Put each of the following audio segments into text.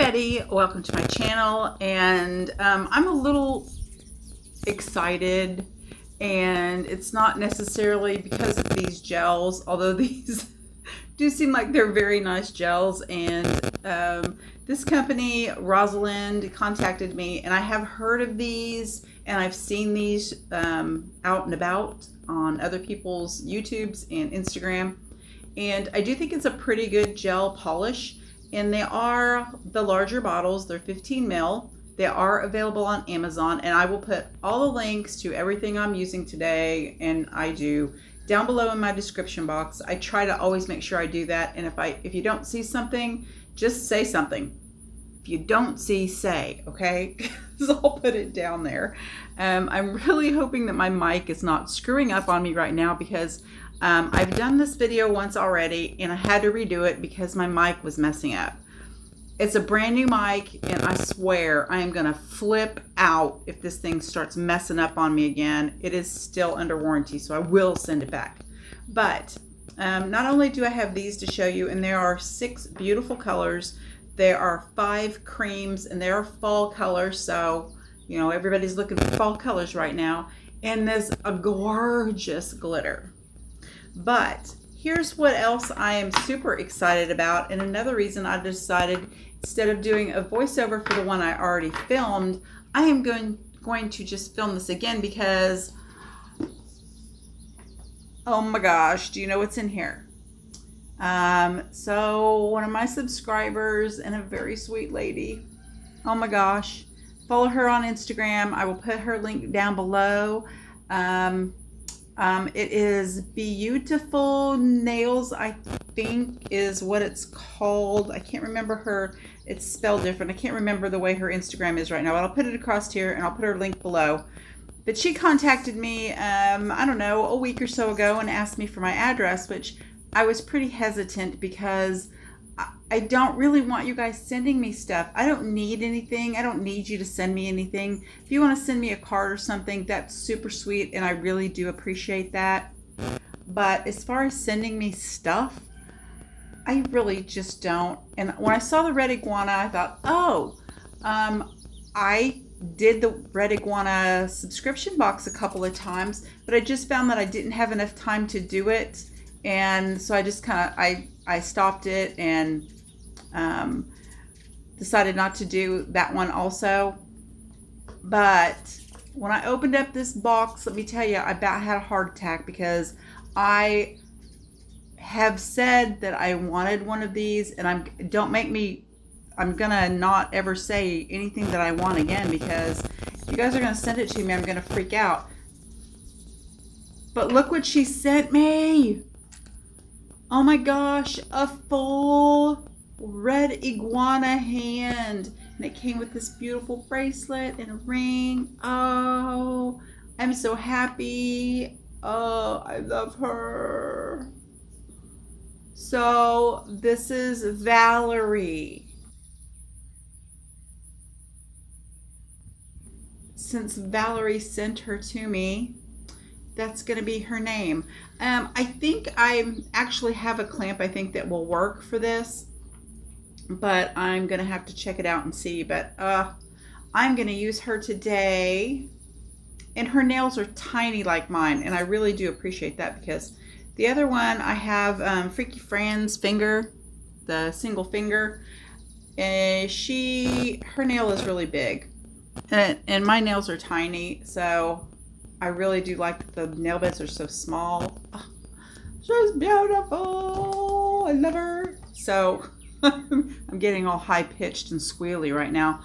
everybody, welcome to my channel. And I'm a little excited, and it's not necessarily because of these gels, although these do seem like they're very nice gels. And this company, Rosalind, contacted me, and I have heard of these and I've seen these out and about on other people's YouTubes and Instagram, and I do think it's a pretty good gel polish. And they are the larger bottles. They're 15 ml. They are available on Amazon, and I will put all the links to everything I'm using today, and I do, down below in my description box. I try to always make sure I do that. And if you don't see something, just say something. If you don't see, say, okay? So I'll put it down there. I'm really hoping that my mic is not screwing up on me right now, because I've done this video once already and I had to redo it because my mic was messing up. It's a brand new mic, and I swear I am gonna flip out if this thing starts messing up on me again. It is still under warranty, so I will send it back. But not only do I have these to show you, and there are 6 beautiful colors. There are 5 creams, and they are fall colors, so you know everybody's looking for fall colors right now. And there's a gorgeous glitter. But here's what else I am super excited about, and another reason I decided, instead of doing a voiceover for the one I already filmed, I am going to just film this again because, oh my gosh, do you know what's in here? So one of my subscribers, and a very sweet lady, oh my gosh, follow her on Instagram. I will put her link down below. It is Beautiful Nails, I think is what it's called. I can't remember her, it's spelled different. I can't remember the way her Instagram is right now, but I'll put it across here and I'll put her link below. But she contacted me, I don't know, a week or so ago, and asked me for my address, which I was pretty hesitant because I don't really want you guys sending me stuff. I don't need anything. I don't need you to send me anything. If you want to send me a card or something, that's super sweet, and I really do appreciate that. But as far as sending me stuff, I really just don't. And when I saw the Red Iguana, I thought, oh, I did the Red Iguana subscription box a couple of times, but I just found that I didn't have enough time to do it. And so I just kind of, I stopped it and decided not to do that one also. But when I opened up this box, let me tell you, I about had a heart attack, because I have said that I wanted one of these, and I'm gonna not ever say anything that I want again, because if you guys are gonna send it to me, I'm gonna freak out. But look what she sent me. Oh my gosh, a full Red Iguana hand. And it came with this beautiful bracelet and a ring. Oh, I'm so happy. Oh, I love her. So this is Valerie. Since Valerie sent her to me, that's going to be her name. I think I actually have a clamp, I think, that will work for this, but I'm going to have to check it out and see. But I'm going to use her today, and her nails are tiny like mine, and I really do appreciate that, because the other one I have Freaky Fran's finger, the single finger, and her nail is really big, and my nails are tiny, so I really do like that the nail beds are so small. Oh, she's beautiful. I love her. So I'm getting all high-pitched and squealy right now.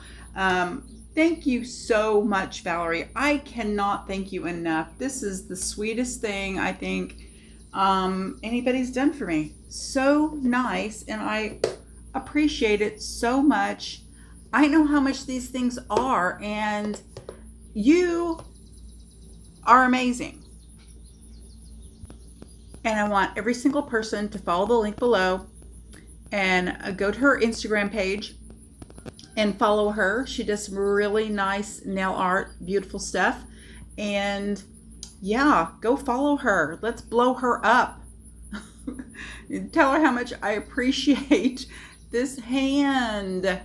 Thank you so much, Valerie. I cannot thank you enough. This is the sweetest thing I think anybody's done for me. So nice, and I appreciate it so much. I know how much these things are, and you are amazing. And I want every single person to follow the link below and go to her Instagram page and follow her. She does some really nice nail art, beautiful stuff. And yeah, go follow her. Let's blow her up. Tell her how much I appreciate this hand.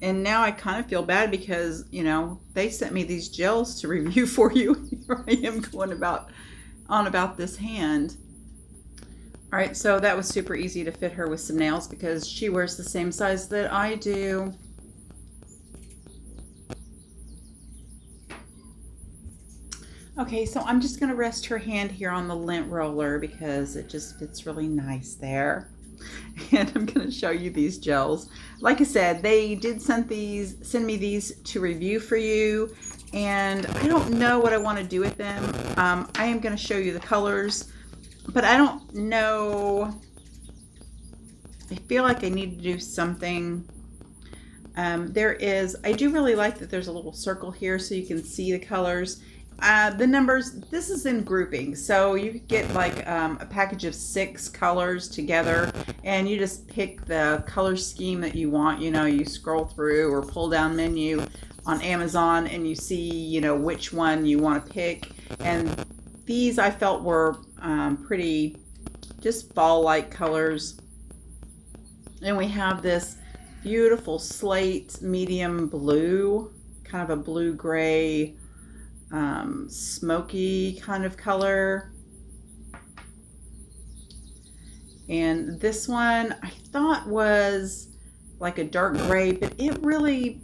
And now I kind of feel bad because, you know, they sent me these gels to review for you. Here I am going on about this hand. All right, so that was super easy to fit her with some nails because she wears the same size that I do. Okay, so I'm just gonna rest her hand here on the lint roller because it just fits really nice there. And I'm gonna show you these gels. Like I said, they did send me these to review for you, and I don't know what I want to do with them. I am gonna show you the colors, but I don't know. I feel like I need to do something. I do really like that there's a little circle here so you can see the colors. The numbers, this is in grouping, so you could get like a package of 6 colors together, and you just pick the color scheme that you want. You know, you scroll through or pull down menu on Amazon and you see, you know, which one you want to pick. And these I felt were pretty just fall-like colors. And we have this beautiful slate medium blue, kind of a blue-gray, smoky kind of color. And this one I thought was like a dark gray, but it really,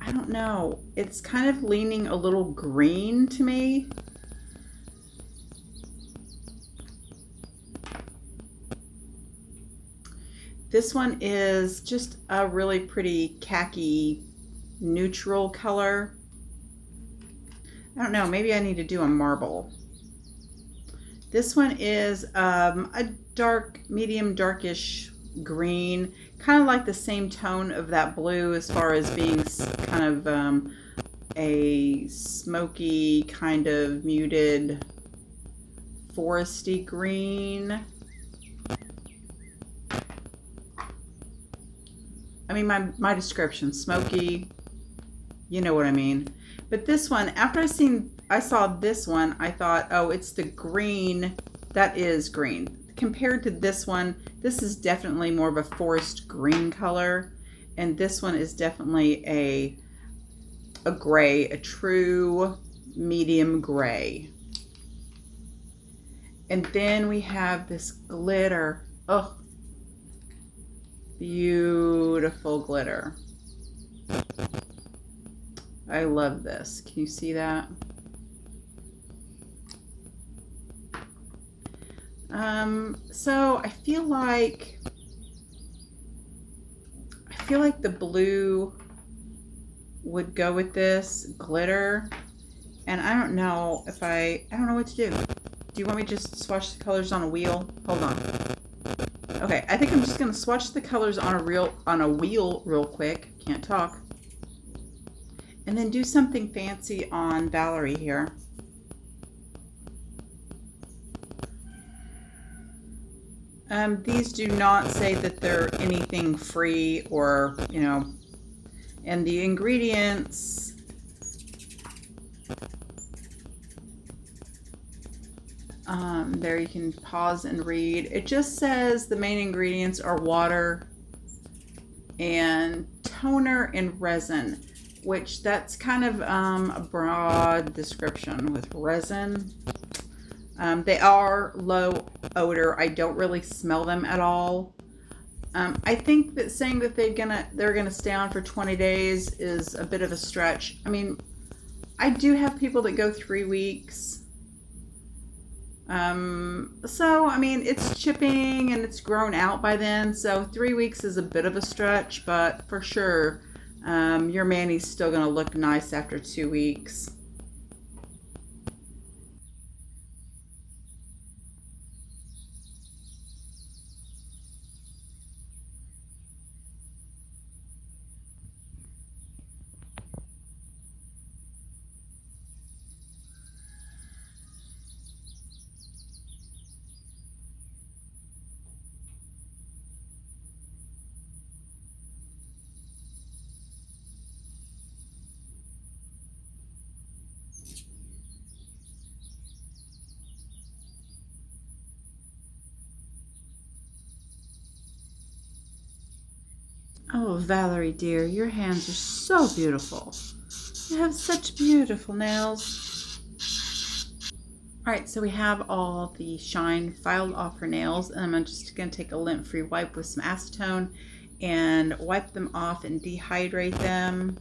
I don't know, it's kind of leaning a little green to me. This one is just a really pretty khaki neutral color. I don't know, maybe I need to do a marble. This one is a dark, medium darkish green, kind of like the same tone of that blue as far as being kind of a smoky, kind of muted, foresty green. I mean, my description, smoky, you know what I mean. But this one, after I saw this one, I thought, oh, it's the green, that is green. Compared to this one, this is definitely more of a forest green color. And this one is definitely a gray, a true medium gray. And then we have this glitter. Oh, beautiful glitter. I love this. Can you see that? So I feel like the blue would go with this glitter, and I don't know if I don't know what to do. Do you want me to just swatch the colors on a wheel? Hold on. Okay, I think I'm just gonna swatch the colors on a wheel real quick. Can't talk. And then do something fancy on Valerie here. These do not say that they're anything free or, you know, and the ingredients, there you can pause and read. It just says the main ingredients are water and toner and resin, which that's kind of a broad description with resin. They are low odor. I don't really smell them at all. I think that saying that they're gonna stay on for 20 days is a bit of a stretch. I mean, I do have people that go 3 weeks. So I mean, it's chipping and it's grown out by then, so 3 weeks is a bit of a stretch, but for sure, your mani's still gonna look nice after 2 weeks. Oh, Valerie dear, your hands are so beautiful. You have such beautiful nails. All right, so we have all the shine filed off her nails, and I'm just gonna take a lint-free wipe with some acetone and wipe them off and dehydrate them.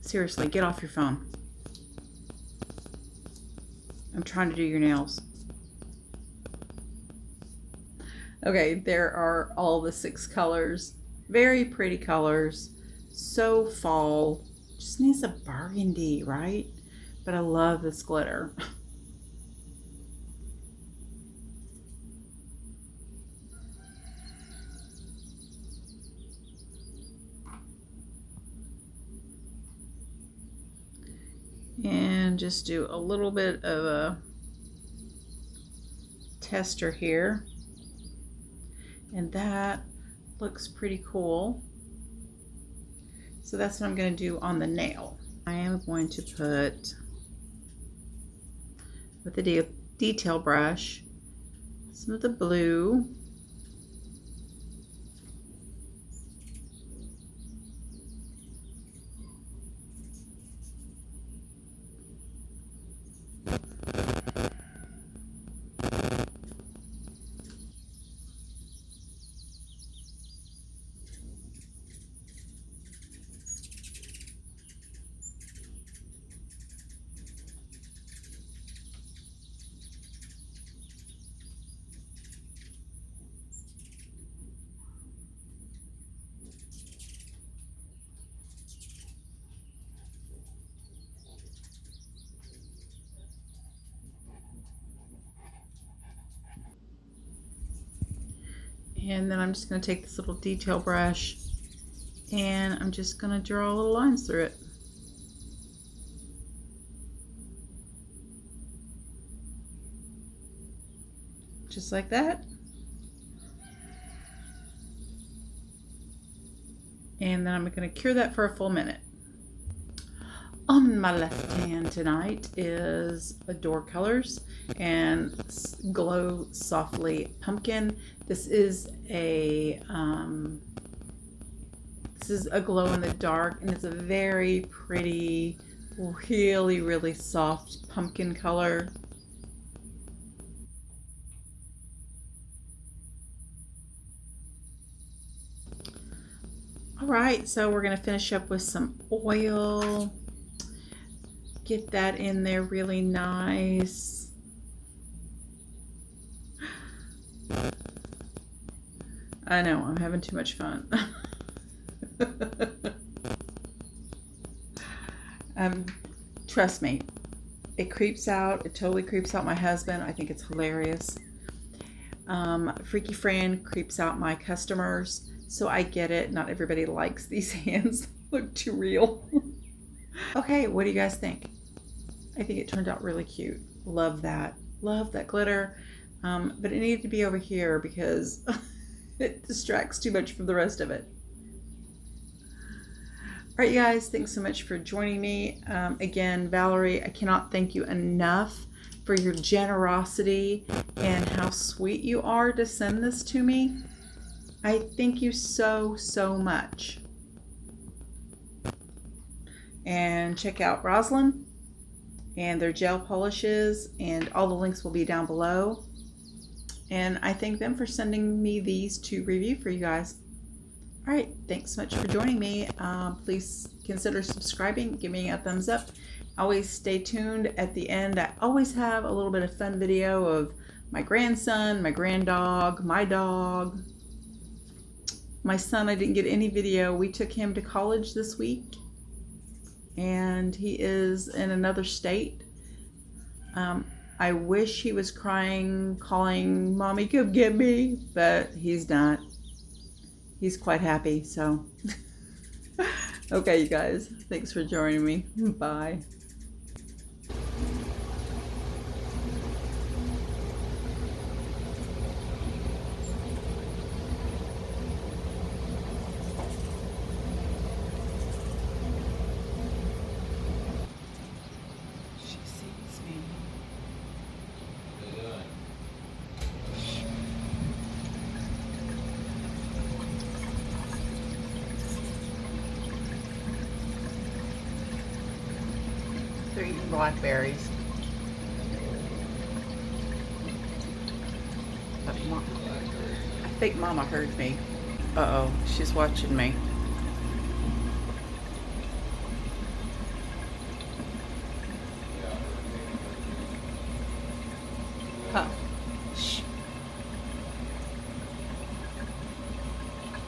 Seriously, get off your phone. I'm trying to do your nails. Okay, there are all the 6 colors. Very pretty colors. So fall. Just needs a burgundy, right? But I love this glitter. And just do a little bit of a tester here. And that looks pretty cool. So that's what I'm going to do on the nail. I am going to put, with the detail brush, some of the blue. And then I'm just going to take this little detail brush and I'm just going to draw little lines through it. Just like that. And then I'm going to cure that for a full minute. On my left hand tonight is Adore Colors and Glow Softly Pumpkin. This is a glow in the dark, and it's a very pretty, really soft pumpkin color. All right, so we're going to finish up with some oil. Get that in there really nice. I know, I'm having too much fun. Trust me, it creeps out. It totally creeps out my husband. I think it's hilarious. Freaky Fran creeps out my customers. So I get it. Not everybody likes these hands. Look too real. Okay, what do you guys think? I think it turned out really cute. Love that. Love that glitter. But it needed to be over here because it distracts too much from the rest of it. All right, you guys, thanks so much for joining me. Again, Valerie, I cannot thank you enough for your generosity and how sweet you are to send this to me. I thank you so, so much. And check out Rosalind and their gel polishes, and all the links will be down below. And I thank them for sending me these to review for you guys. All right, thanks so much for joining me. Please consider subscribing, give me a thumbs up. Always stay tuned at the end. I always have a little bit of fun video of my grandson, my granddog, my dog. My son, I didn't get any video. We took him to college this week, and he is in another state. I wish he was crying, calling, "Mommy, come get me," but he's not. He's quite happy, so. Okay, you guys, thanks for joining me. Bye. blackberries. But I think Mama heard me. Uh-oh, she's watching me. Huh. Shh.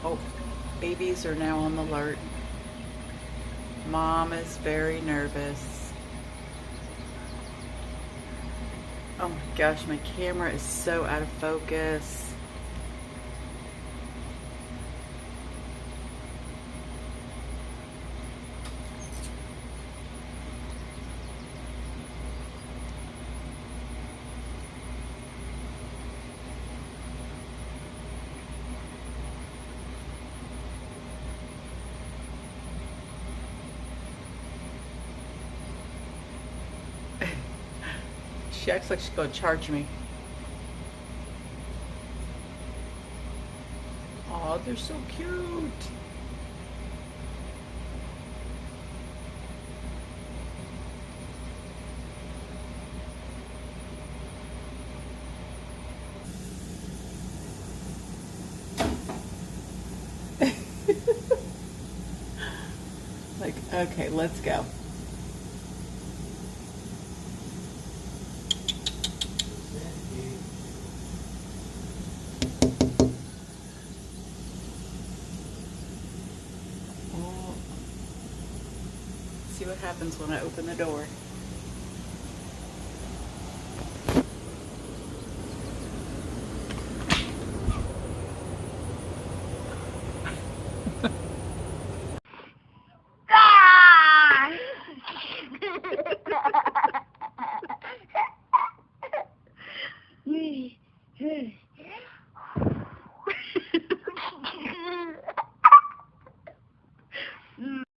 Oh, babies are now on the alert. Mom is very nervous. Oh my gosh, my camera is so out of focus. She acts like she's gonna charge me. Oh, they're so cute. Like, okay, let's go. See what happens when I open the door.